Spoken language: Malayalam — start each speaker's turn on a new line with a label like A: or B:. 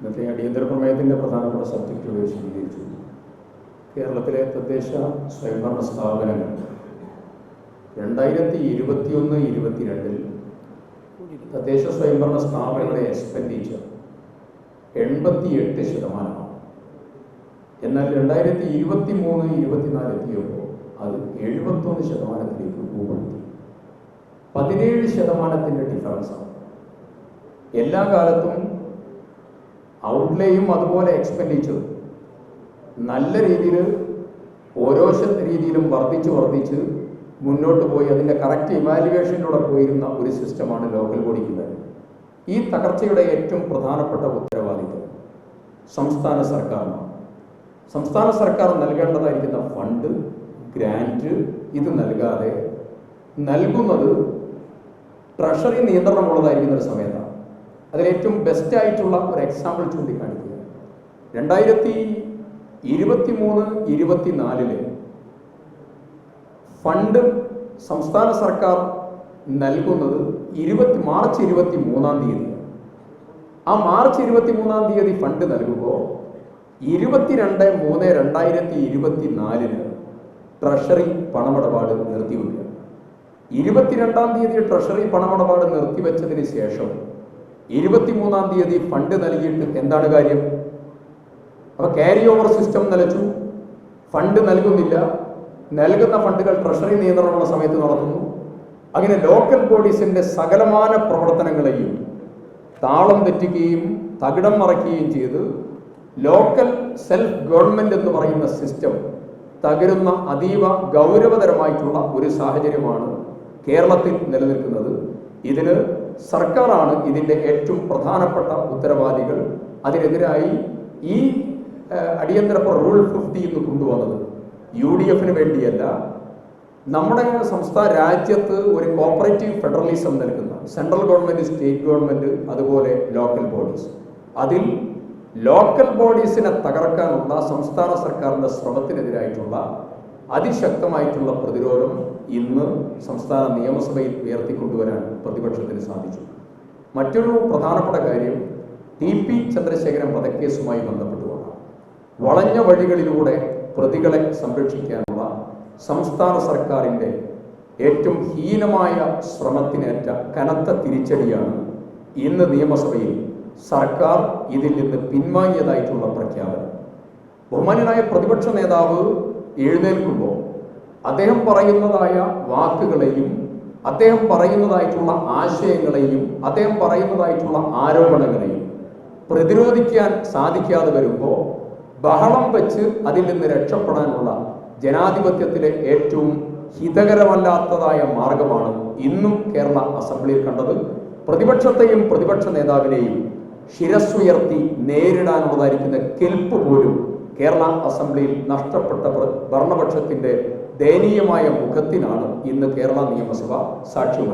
A: ഇന്നത്തെ അടിയന്തര പ്രമേയത്തിൻ്റെ പ്രധാനപ്പെട്ട സബ്ജക്റ്റുകൾ വിശദീകരിച്ചു. കേരളത്തിലെ തദ്ദേശ സ്വയംഭരണ സ്ഥാപനങ്ങൾ 2021-22 തദ്ദേശ സ്വയംഭരണ സ്ഥാപനങ്ങളുടെ എക്സ്പെൻഡിച്ചർ 88%. എന്നാൽ 2023-24 എത്തിയപ്പോൾ അത് 71%ലേക്ക് രൂപപ്പെടുത്തി. 17% ഡിഫറൻസാണ്. എല്ലാ കാലത്തും ഔട്ട്ലേയും അതുപോലെ എക്സ്പെൻഡിച്ചറും നല്ല രീതിയിൽ ഓരോ രീതിയിലും വർദ്ധിച്ച് മുന്നോട്ട് പോയി അതിൻ്റെ കറക്റ്റ് ഇവാലുവേഷനിലൂടെ പോയിരുന്ന ഒരു സിസ്റ്റമാണ് ലോക്കൽ ബോഡിക്കുള്ളത്. ഈ തകർച്ചയുടെ ഏറ്റവും പ്രധാനപ്പെട്ട ഉത്തരവാദിത്വം സംസ്ഥാന സർക്കാരാണ്. സംസ്ഥാന സർക്കാർ നൽകേണ്ടതായിരിക്കുന്ന ഫണ്ട്, ഗ്രാൻറ്റ് ഇത് നൽകാതെ നൽകുന്നത് ട്രഷറി നിയന്ത്രണമുള്ളതായിരിക്കുന്ന ഒരു സമയത്താണ്. അതിലേറ്റവും ബെസ്റ്റായിട്ടുള്ള ഒരു എക്സാമ്പിൾ ചൂണ്ടിക്കാണിക്കുക. 2023-24 ഫണ്ട് സംസ്ഥാന സർക്കാർ നൽകുന്നത് മാർച്ച് 23 ആ മാർച്ച് 23 ഫണ്ട് നൽകുമ്പോൾ 22/3/2024 ട്രഷറി പണമിടപാട് നിർത്തിവെക്കുക. 22 ട്രഷറി പണമിടപാട് നിർത്തിവെച്ചതിന് ശേഷം 23 ഫണ്ട് നൽകിയിട്ട് എന്താണ് കാര്യം? അപ്പോൾ ക്യാരി ഓവർ സിസ്റ്റം നിലച്ചു, ഫണ്ട് നൽകുന്നില്ല, നൽകുന്ന ഫണ്ടുകൾ ട്രഷറി നിയന്ത്രണമുള്ള സമയത്ത് നടത്തുന്നു. അങ്ങനെ ലോക്കൽ ബോഡീസിൻ്റെ സകലമാന പ്രവർത്തനങ്ങളെയും താളം തെറ്റുകയും തകിടം മറയ്ക്കുകയും ചെയ്ത് ലോക്കൽ സെൽഫ് ഗവൺമെൻറ് എന്ന് പറയുന്ന സിസ്റ്റം തകരുന്ന അതീവ ഗൗരവതരമായിട്ടുള്ള ഒരു സാഹചര്യമാണ് കേരളത്തിൽ നിലനിൽക്കുന്നത്. ഇതിന് സർക്കാരാണ് ഇതിൻ്റെ ഏറ്റവും പ്രധാനപ്പെട്ട ഉത്തരവാദികൾ. അതിനെതിരായി ഈ അടിയന്തര റൂൾ 50 എന്ന് കൊണ്ടുവന്നത് UDF വേണ്ടിയല്ല, നമ്മുടെ സംസ്ഥാന രാജ്യത്ത് ഒരു കോപ്പറേറ്റീവ് ഫെഡറലിസം നൽകുന്ന സെൻട്രൽ ഗവൺമെൻറ്, സ്റ്റേറ്റ് ഗവൺമെൻറ്, അതുപോലെ ലോക്കൽ ബോഡീസ്, അതിൽ ലോക്കൽ ബോഡീസിനെ തകർക്കാനുള്ള സംസ്ഥാന സർക്കാരിൻ്റെ ശ്രമത്തിനെതിരായിട്ടുള്ള അതിശക്തമായിട്ടുള്ള പ്രതിരോധം ഇന്ന് സംസ്ഥാന നിയമസഭയിൽ ഉയർത്തിക്കൊണ്ടുവരാൻ പ്രതിപക്ഷത്തിന് സാധിച്ചു. മറ്റൊരു പ്രധാനപ്പെട്ട കാര്യം TP ചന്ദ്രശേഖരൻ വധക്കേസുമായി ബന്ധപ്പെട്ടുകൊണ്ടാണ്. വളഞ്ഞ വഴികളിലൂടെ പ്രതികളെ സംരക്ഷിക്കാനുള്ള സംസ്ഥാന സർക്കാരിൻ്റെ ഏറ്റവും ഹീനമായ ശ്രമത്തിനേറ്റ കനത്ത തിരിച്ചടിയാണ് ഇന്ന് നിയമസഭയിൽ സർക്കാർ ഇതിൽ നിന്ന് പിൻവാങ്ങിയതായിട്ടുള്ള പ്രഖ്യാപനം. ബഹുമാന്യനായ പ്രതിപക്ഷ നേതാവ് എഴുന്നേൽക്കുമ്പോൾ അദ്ദേഹം പറയുന്നതായ വാക്കുകളെയും അദ്ദേഹം പറയുന്നതായിട്ടുള്ള ആശയങ്ങളെയും അദ്ദേഹം പറയുന്നതായിട്ടുള്ള ആരോപണങ്ങളെയും പ്രതിരോധിക്കാൻ സാധിക്കാതെ വരുമ്പോൾ ബഹളം വെച്ച് അതിൽ നിന്ന് രക്ഷപ്പെടാനുള്ള ജനാധിപത്യത്തിലെ ഏറ്റവും ഹിതകരമല്ലാത്തതായ മാർഗമാണ് ഇന്നും കേരള അസംബ്ലിയിൽ കണ്ടത്. പ്രതിപക്ഷത്തെയും പ്രതിപക്ഷ നേതാവിനെയും ശിരസ്സുയർത്തി നേരിടാനുള്ളതായിരിക്കുന്ന കെൽപ്പ് പോലും കേരള അസംബ്ലിയിൽ നഷ്ടപ്പെട്ട ഭരണപക്ഷത്തിൻ്റെ ദയനീയമായ മുഖത്തിനാണ് ഇന്ന് കേരള നിയമസഭ സാക്ഷ്യം.